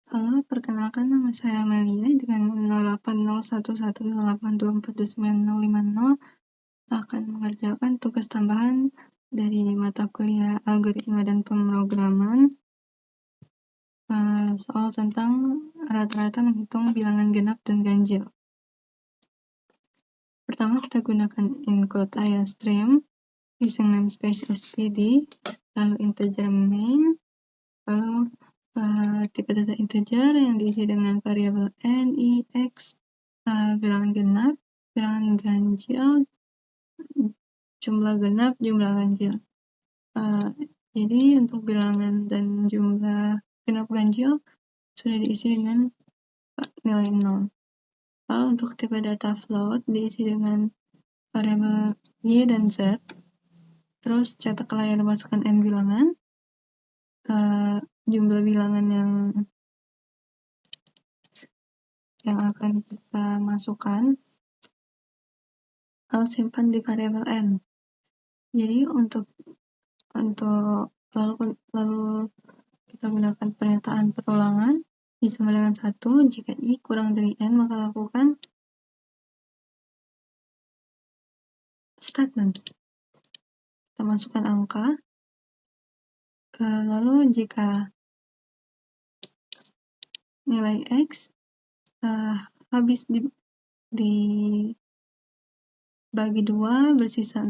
Halo, perkenalkan nama saya Amelia dengan 080118242950 akan mengerjakan tugas tambahan dari mata kuliah algoritma dan pemrograman, soal tentang rata-rata menghitung bilangan genap dan ganjil. Pertama, kita gunakan include IOStream using namespace std, lalu integer main, lalu tipe data integer yang diisi dengan variabel n, i, x, bilangan genap, bilangan ganjil, jumlah genap, jumlah ganjil. Jadi untuk bilangan dan jumlah genap ganjil sudah diisi dengan nilai 0. Lalu untuk tipe data float diisi dengan variabel y dan z. Terus cetak layar masukkan n bilangan. Jumlah bilangan yang akan kita masukkan, lalu simpan di variabel n. Jadi untuk lalu kita gunakan pernyataan perulangan i sama dengan 1. Jika i kurang dari n, maka lakukan statement. Kita masukkan angka. Lalu jika nilai x habis dibagi 2 bersisa,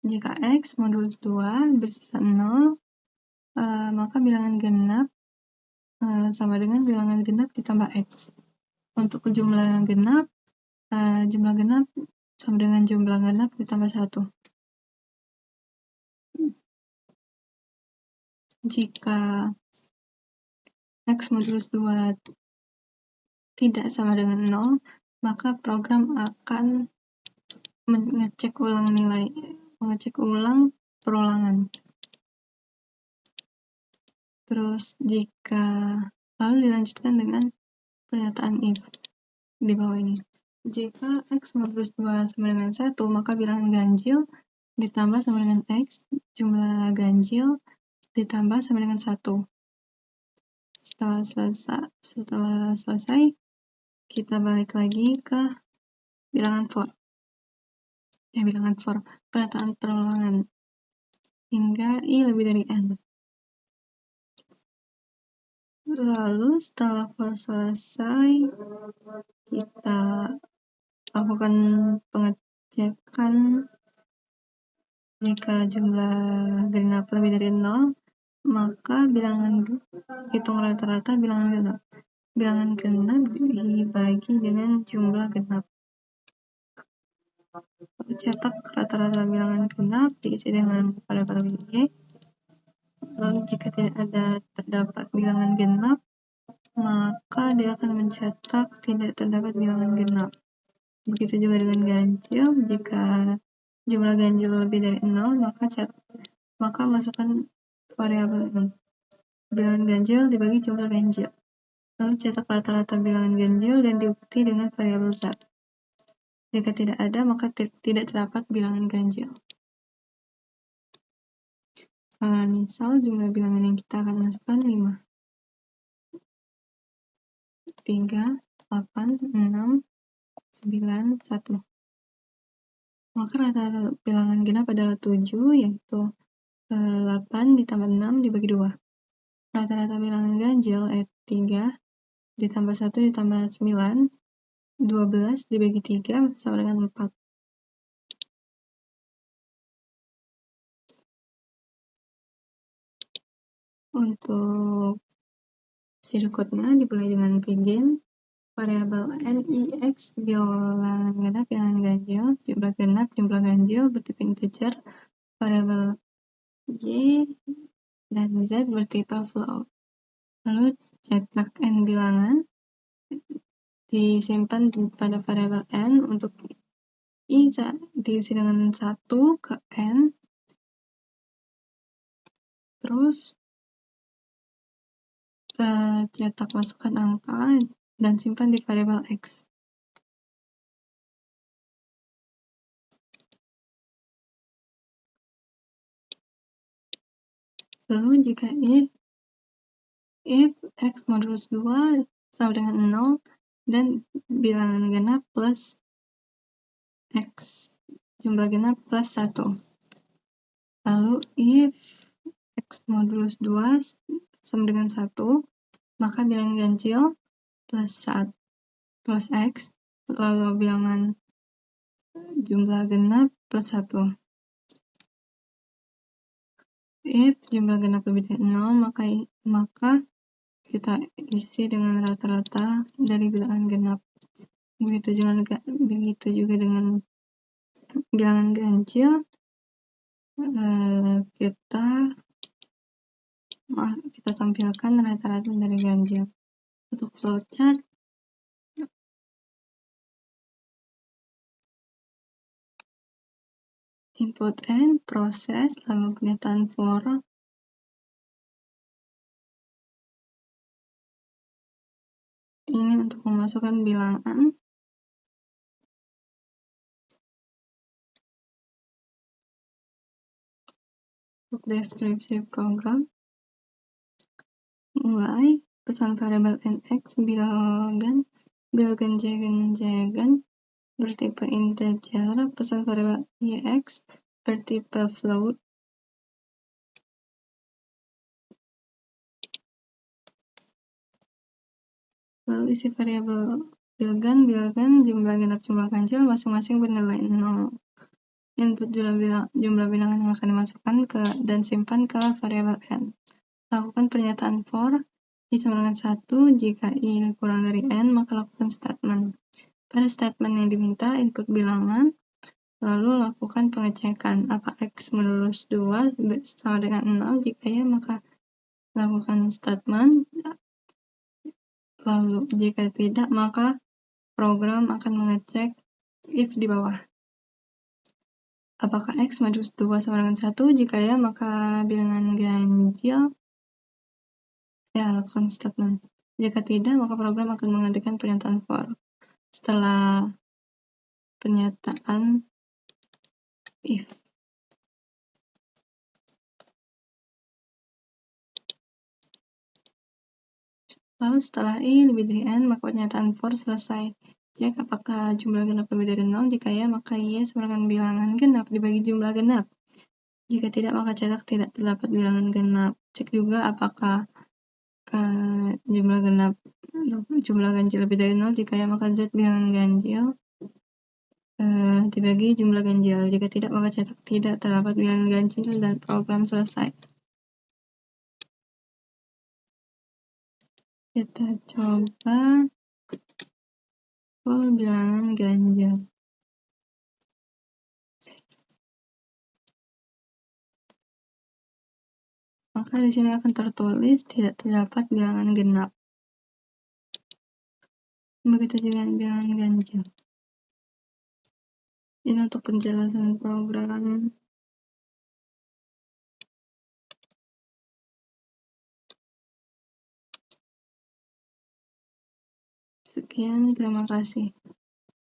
jika x modulus 2 bersisa 0, maka bilangan genap sama dengan bilangan genap ditambah x. Untuk jumlah genap sama dengan jumlah genap ditambah 1. Jika x modulus 2 tidak sama dengan 0, maka program akan mengecek ulang perulangan. Terus lalu dilanjutkan dengan pernyataan if di bawah ini. Jika x modulus 2 sama dengan 1, maka bilangan ganjil ditambah sama dengan x, jumlah ganjil ditambah sama dengan 1. Setelah selesai, kita balik lagi ke bilangan for, pernyataan perulangan, hingga i lebih dari n. Lalu setelah for selesai, kita lakukan pengecekan. Jika jumlah genap lebih dari 0, maka hitung rata-rata bilangan genap. Bilangan genap dibagi dengan jumlah genap. Cetak rata-rata bilangan genap diisi dengan variabel y. Lalu jika tidak terdapat bilangan genap, maka dia akan mencetak tidak terdapat bilangan genap. Begitu juga dengan ganjil. Jika jumlah ganjil lebih dari 0, maka masukkan variabel n. Bilangan ganjil dibagi jumlah ganjil. Lalu cetak rata-rata bilangan ganjil dan diikuti dengan variabel z. Jika tidak ada, maka tidak terdapat bilangan ganjil. Misal jumlah bilangan yang kita akan masukkan 5, 3, 8, 6, 9, 1. Maka rata-rata bilangan genap adalah 7, yaitu 8 ditambah 6 dibagi 2. Rata-rata bilangan ganjil 3 ditambah 1 ditambah 9, 12 dibagi 3 sama dengan 4. Untuk sirkuitnya dimulai dengan begin, variabel n, i, x, bilangan genap, bilangan ganjil, jumlah genap, jumlah ganjil bertipe integer, variabel y dan z bertipe float. Lalu cetak n bilangan disimpan pada variabel n. Untuk i diisi dengan 1 ke n. Terus cetak masukkan angka dan simpan di variabel x. Lalu jika if X modulus 2 sama dengan 0 dan bilangan genap plus X jumlah genap plus 1. Lalu if X modulus 2 sama dengan 1, maka bilangan ganjil plus X, lalu bilangan jumlah genap plus 1. If jumlah genap lebih dari 0, maka kita isi dengan rata-rata dari bilangan genap. Begitu juga dengan bilangan ganjil, kita tampilkan rata-rata dari ganjil. Untuk flowchart, input N, proses, lalu pernyataan for, ini untuk memasukkan bilangan. Untuk deskripsi program, mulai pesan variabel nx bilgan jagan bertipe integer, pesan variabel ix bertipe float, lalu isi variabel bilgan jumlah genap jumlah ganjil masing-masing bernilai 0. Input jumlah bilangan yang akan dimasukkan dan simpan ke variabel n. Lakukan pernyataan for i sama dengan 1. Jika i kurang dari n, maka lakukan statement. Pada statement yang diminta, input bilangan, lalu lakukan pengecekan apa X modulus 2 sama dengan 0. Jika ya, maka lakukan statement. Lalu jika tidak, maka program akan mengecek if di bawah. Apakah X modulus 2 sama dengan 1? Jika ya, maka bilangan ganjil, ya lakukan statement. Jika tidak, maka program akan mengetikkan pernyataan for. Setelah pernyataan if. Lalu setelah i lebih dari n, maka pernyataan for selesai. Cek apakah jumlah genap lebih dari 0. Jika ya, maka y sama dengan bilangan genap dibagi jumlah genap. Jika tidak, maka cetak tidak terdapat bilangan genap. Cek juga apakah jumlah ganjil lebih dari 0. Jika ya, maka z bilangan ganjil dibagi jumlah ganjil. Jika tidak, maka cetak tidak terdapat bilangan ganjil dan program selesai. Kita coba bilangan ganjil. Maka di sini akan tertulis tidak terdapat bilangan genap. Begitu dengan bilangan ganjil. Ini untuk penjelasan program. Sekian, terima kasih.